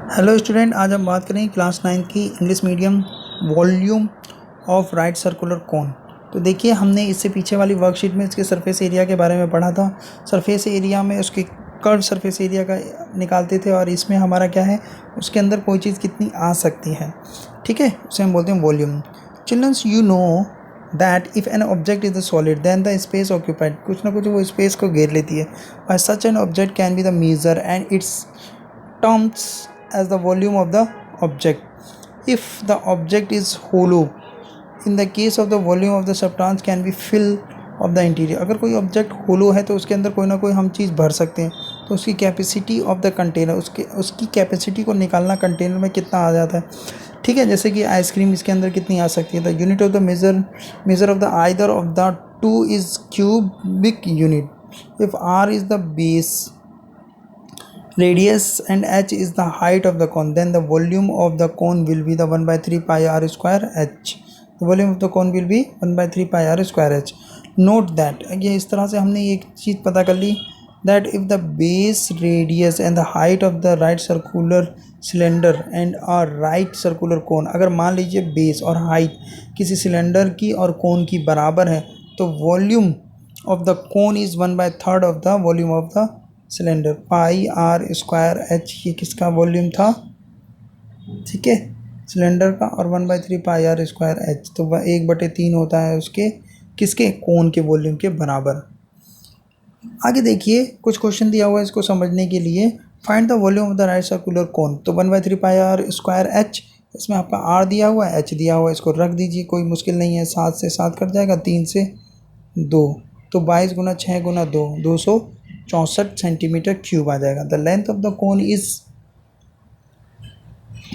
Hello student, आज हम बात करेंगे क्लास 9 की English medium volume of right circular cone. तो देखिए, हमने इससे पीछे वाली वर्कशीट में इसके सरफेस एरिया के बारे में पढ़ा था। सरफेस एरिया में उसके कर्व सरफेस एरिया का निकालते थे और इसमें हमारा क्या है, उसके अंदर कोई चीज़ कितनी आ सकती है, ठीक है, उसे हम बोलते हैं volume. Childrens, you know that if an object is a solid then the space occupied, कुछ ना कुछ वो स्पेस को घेर लेती है। By such an object can be the measure and its terms as the volume of the object if the object is hollow. In the case of the volume of the substance can be fill of the interior. अगर कोई object होलो है तो उसके अंदर कोई ना कोई हम चीज़ भर सकते हैं, तो उसकी कैपेसिटी ऑफ द कंटेनर, उसकी कैपेसिटी को निकालना कंटेनर में कितना आ जाता है, ठीक है। जैसे कि आइसक्रीम इसके अंदर कितनी आ सकती है। The unit of the measure of the either of the two is cubic unit. If r is the base radius and h is the height of the cone, then the volume of the cone will be the 1 by 3 pi r square h. The volume of the cone will be 1 by 3 pi r square h. Note that ये इस तरह से हमने एक चीज़ पता कर ली, that if the base radius and the height of the right circular cylinder and a right circular cone, अगर मान लीजिए बेस और हाइट किसी सिलेंडर की और कोन की बराबर है, तो volume of the cone is 1/3 of the volume of the cylinder. Pi r square h, ये किसका वॉल्यूम था, ठीक है, सिलेंडर का, और 1/3 पाई आर स्क्वायर एच, तो वह 1/3 होता है उसके किसके, कोन के वॉल्यूम के बराबर। आगे देखिए, कुछ क्वेश्चन दिया हुआ है इसको समझने के लिए। Find the volume of the right circular cone. तो 1/3 पाई आर स्क्वायर एच, इसमें आपका आर दिया हुआ है, एच दिया हुआ है, इसको रख दीजिए, कोई मुश्किल नहीं है। 7 से 7 कट जाएगा, 3 से 2, तो 22 गुना 6 गुना 2, 264 सेंटीमीटर क्यूब आ जाएगा। The length of the cone is,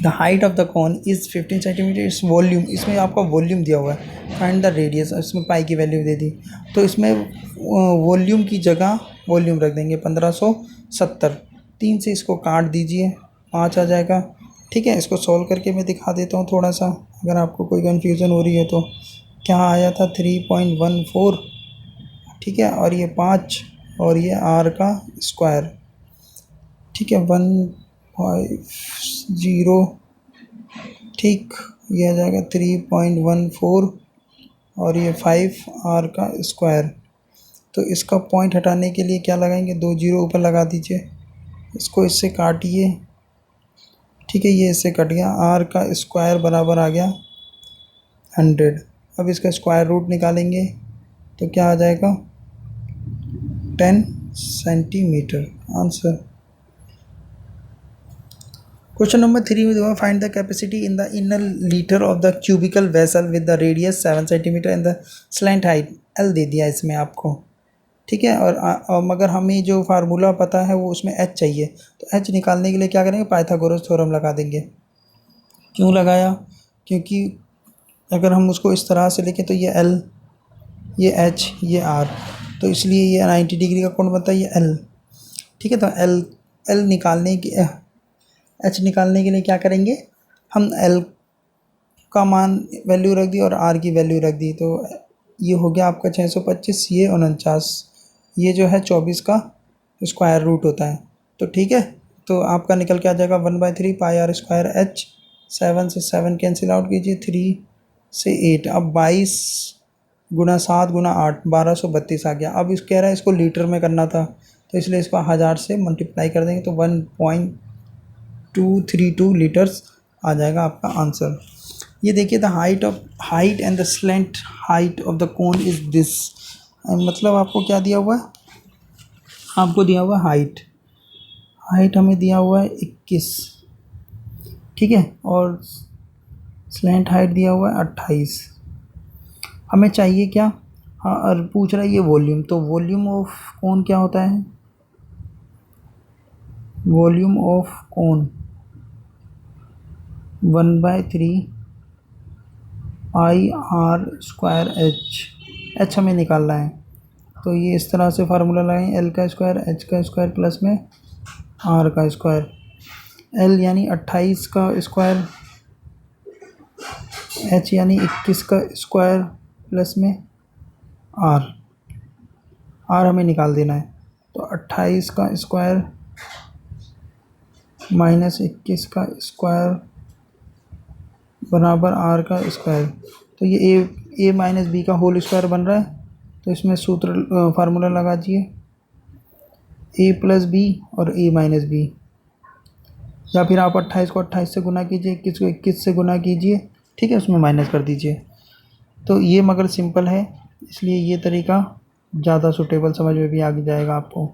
the height of the cone is 15 centimetre. इस वॉल्यूम, इसमें आपका वॉल्यूम दिया हुआ है। फाइंड द रेडियस, इसमें पाई की वैल्यू दे दी, तो इसमें वॉल्यूम की जगह वॉल्यूम रख देंगे 1570। 3 से इसको काट दीजिए, 5 आ जाएगा, ठीक है। इसको सॉल्व करके मैं दिखा देता हूँ थोड़ा सा, अगर आपको कोई कन्फ्यूज़न हो रही है तो। क्या आया था, 3.14, ठीक है, और ये 5 और ये आर का स्क्वायर, ठीक है, 150, ठीक, ये आ जाएगा 3.14 और ये 5 आर का स्क्वायर। तो इसका पॉइंट हटाने के लिए क्या लगाएंगे, 2 जीरो ऊपर लगा दीजिए, इसको इससे काटिए, ठीक है, ये इससे कट गया। आर का स्क्वायर बराबर आ गया 100। अब इसका स्क्वायर रूट निकालेंगे तो क्या आ जाएगा, 10 सेंटीमीटर। आंसर। क्वेश्चन नंबर 3 में देखो, find the capacity in the inner litre of the cubical vessel with the radius 7 centimetre and the slant height L दे दिया इसमें आपको, ठीक है। और मगर हमें जो फार्मूला पता है वो उसमें एच चाहिए, तो एच निकालने के लिए क्या करेंगे, पाइथागोरस थ्योरम लगा देंगे। क्यों लगाया, क्योंकि अगर हम उसको इस तरह से लिखें तो ये एल, ये एच, ये आर, तो इसलिए ये 90 डिग्री का कोण बनता है, ये एल, ठीक है। तो एल निकालने की, एच निकालने के लिए क्या करेंगे, हम एल का मान वैल्यू रख दी और आर की वैल्यू रख दी, तो ये हो गया आपका 625, ये 49, ये जो है 24 का स्क्वायर रूट होता है, तो ठीक है। तो आपका निकल के आ जाएगा 1/3 पाई आर स्क्वायर एच। 7 से 7 कैंसिल आउट कीजिए, 3 से 8, अब 22 गुना 7 गुना 8, 1232 आ गया। अब इस कह रहा है इसको लीटर में करना था, तो इसलिए इसको 1000 से मल्टीप्लाई कर देंगे, तो 1.232 लीटर्स आ जाएगा आपका आंसर। ये देखिए, the height and the slant height of the cone is this. मतलब आपको क्या दिया हुआ है, आपको दिया हुआ है हाइट हमें दिया हुआ है 21, ठीक है, और स्लैंट हाइट दिया हुआ है 28। हमें चाहिए क्या, हाँ, और पूछ रहा है ये वॉल्यूम, तो वॉल्यूम ऑफ कोन क्या होता है, volume of cone 1/3 pi r square h हमें निकालना है। तो ये इस तरह से फार्मूला लगाएं, एल का स्क्वायर एच का स्क्वायर प्लस में आर का स्क्वायर। एल यानी 28 का स्क्वायर, एच यानी 21 का स्क्वायर प्लस में आर हमें निकाल देना है। तो 28 का स्क्वायर -21 का स्क्वायर बराबर आर का स्क्वायर। तो ये ए माइनस बी का होल स्क्वायर बन रहा है, तो इसमें सूत्र फार्मूला लगा दीजिए, ए प्लस बी और ए माइनस बी, या फिर आप 28 को 28 से गुना कीजिए, 21 को 21 से गुना कीजिए, ठीक है, उसमें माइनस कर दीजिए। तो ये मगर सिंपल है, इसलिए ये तरीका ज़्यादा सूटेबल समझ में भी आ जाएगा आपको।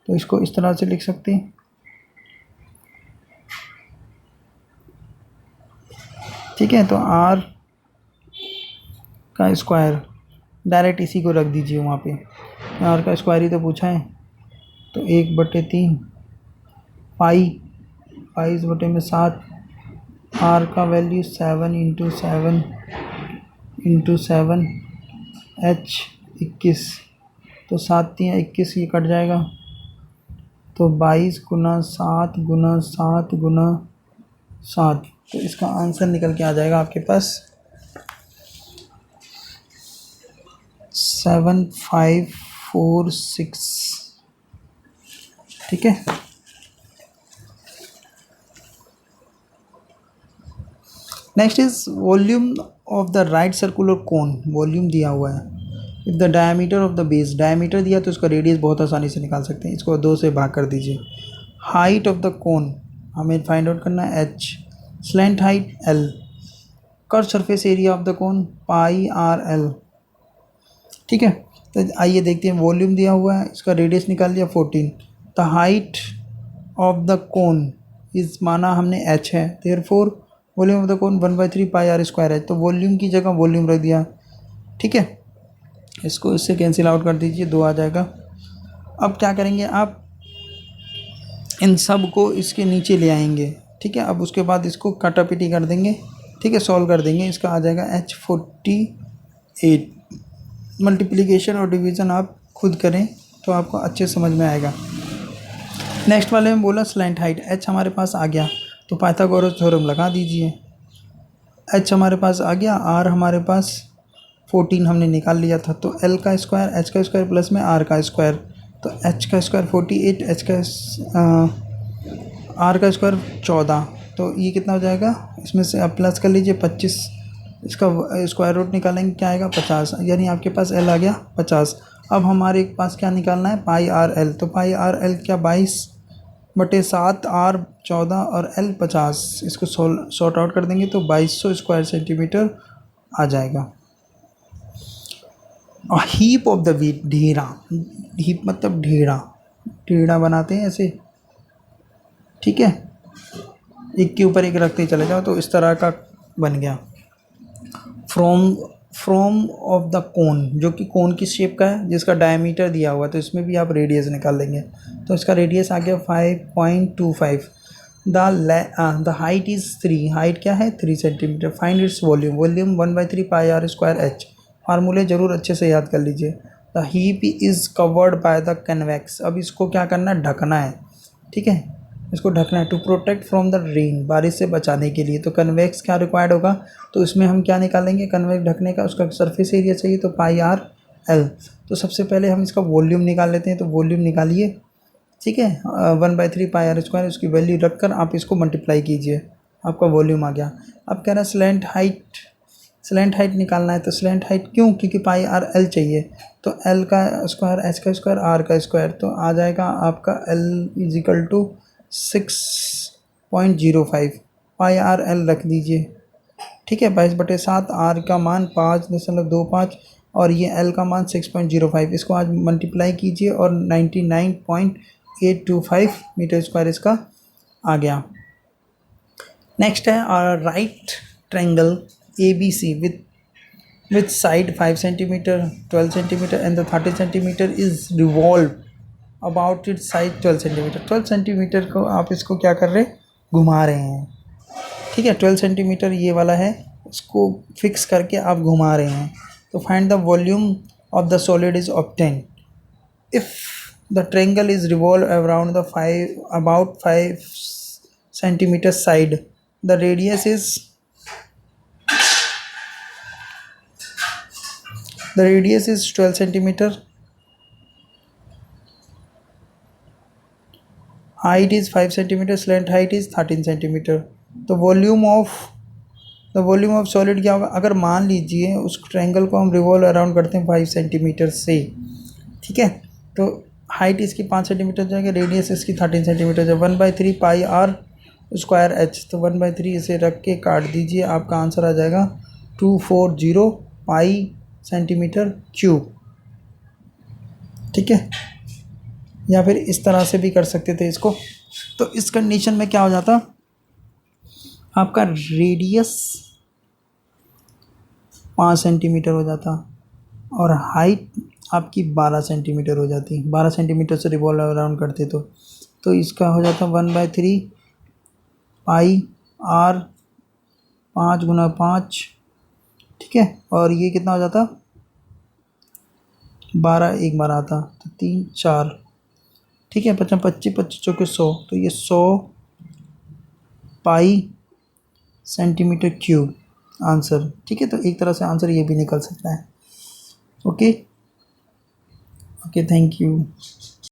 तो इसको इस तरह से लिख सकते हैं, ठीक है। तो आर का स्क्वायर डायरेक्ट इसी को रख दीजिए वहाँ पे, आर का स्क्वायर ही तो पूछा है। तो 1/3 पाई 22/7, आर का वैल्यू 7 × 7 एच 21, तो 7×3 = 21, ये कट जाएगा। तो 22 × 7 × 7 × 7, तो इसका आंसर निकल के आ जाएगा आपके पास 7546, ठीक है। Next is volume of the right circular cone, volume दिया हुआ है। If the diameter of the base, diameter दिया तो इसका रेडियस बहुत आसानी से निकाल सकते हैं, इसको 2 से भाग कर दीजिए। हाइट ऑफ द कोन हमें फाइंड आउट करना है h, slant height l, curve surface area of the cone πRL, ठीक है। तो आइए देखते हैं, वॉल्यूम दिया हुआ है, इसका रेडियस निकाल लिया 14। The height of the cone is, माना हमने h है, therefore volume of the cone 1/3 πr² है, तो वॉल्यूम की जगह वॉल्यूम रख दिया, ठीक है। इसको इससे कैंसिल आउट कर दीजिए, 2 आ जाएगा। अब क्या करेंगे आप, इन सब को इसके नीचे ले आएंगे, ठीक है। अब उसके बाद इसको काटापीटी कर देंगे, ठीक है, सॉल्व कर देंगे। इसका आ जाएगा H48। मल्टीप्लिकेशन और डिवीज़न आप खुद करें तो आपको अच्छे समझ में आएगा। नेक्स्ट वाले में बोला स्लैंट हाइट, h हमारे पास आ गया, तो पाइथागोरस थ्योरम लगा दीजिए। h हमारे पास आ गया, r हमारे पास 14 हमने निकाल लिया था, तो l का स्क्वायर h का स्क्वायर प्लस में r का स्क्वायर, तो h का स्क्वायर 48, h का r का स्क्वायर 14, तो ये कितना हो जाएगा, इसमें से आप प्लस कर लीजिए 25, इसका स्क्वायर रूट निकालेंगे, क्या आएगा 50, यानी आपके पास l आ गया 50। अब हमारे पास क्या निकालना है, πRL, तो πRL क्या 22/7, r 14 और l 50, इसको सॉर्ट आउट कर देंगे तो 2200 स्क्वायर सेंटीमीटर आ जाएगा। और हीप ऑफ द व्हीट, ढेरा, हीप मतलब ढेरा, ढेरा बनाते हैं ऐसे, ठीक है, एक के ऊपर एक रखते चले जाओ, तो इस तरह का बन गया। फ्रॉम ऑफ द कोन, जो कि कोन की शेप का है, जिसका डायमीटर दिया हुआ है, तो इसमें भी आप रेडियस निकाल लेंगे, तो इसका रेडियस आ गया 5.25। द हाइट इज़ 3, हाइट क्या है 3 centimetre. Find its volume, volume 1/3 πr²h, फार्मूले ज़रूर अच्छे से याद कर लीजिए। The heap is covered by the convex, अब इसको क्या करना है, ढकना है, ठीक है, इसको ढकना है। To protect from the rain, बारिश से बचाने के लिए, तो कन्वेक्स क्या रिक्वायर्ड होगा, तो इसमें हम क्या निकालेंगे, कन्वेक्स ढकने का उसका सरफेस एरिया चाहिए, तो πRL। तो सबसे पहले हम इसका वॉल्यूम निकाल लेते हैं, तो वॉल्यूम निकालिए, ठीक है, 1/3 πr², उसकी वैल्यू रखकर आप इसको मल्टीप्लाई कीजिए, आपका वॉल्यूम आ गया। अब कह रहा है स्लैंट हाइट, स्लैंट हाइट निकालना है, तो स्लैंट हाइट क्यों, क्योंकि πRL चाहिए, तो L का स्क्वायर h का स्क्वायर r का स्क्वायर, तो आ जाएगा आपका L = 6.05, πRL रख दीजिए, ठीक है। 22/7, r का मान 5.25 और ये L का मान 6.05, इसको आज मल्टीप्लाई कीजिए और 99.825 मीटर स्क्वायर इसका आ गया। नेक्स्ट है right triangle ABC with side 5 centimeter, 12 centimeter and the 30 centimeter is revolved about its side 12 centimeter। 12 centimeter को आप इसको क्या कर रहे हैं, घुमा रहे हैं, ठीक है। 12 centimeter ये वाला है, इसको फिक्स करके आप घुमा रहे हैं। तो find the volume of the solid is obtain if the triangle is revolve around the 5 centimeter side, the radius is 12 centimeter, height is 5 centimetre, slant height is 13 centimetre. तो वॉल्यूम ऑफ सॉलिड क्या होगा, अगर मान लीजिए उस triangle को हम revolve around करते हैं 5 सेंटीमीटर से, ठीक है, तो हाइट इसकी 5 सेंटीमीटर जाएगी, रेडियस इसकी 13 सेंटीमीटर जाएगी, 1/3 पाई r² h। तो 1/3 इसे रख के काट दीजिए, आपका आंसर आ जाएगा 240 पाई सेंटीमीटर क्यूब। ठीक है, या फिर इस तरह से भी कर सकते थे इसको। तो इस कंडीशन में क्या हो जाता, आपका रेडियस 5 सेंटीमीटर हो जाता और हाइट आपकी 12 सेंटीमीटर हो जाती। 12 सेंटीमीटर से रिवॉल्व अराउंड करते तो इसका हो जाता 1/3 पाई r, 5 × 5, ठीक है, और ये कितना हो जाता 12 एक बार आता, तो 3 4, ठीक है, 25 25 25 चौके 100, तो ये 100 पाई सेंटीमीटर क्यूब आंसर। ठीक है, तो एक तरह से आंसर ये भी निकल सकता है। Okay okay, thank you.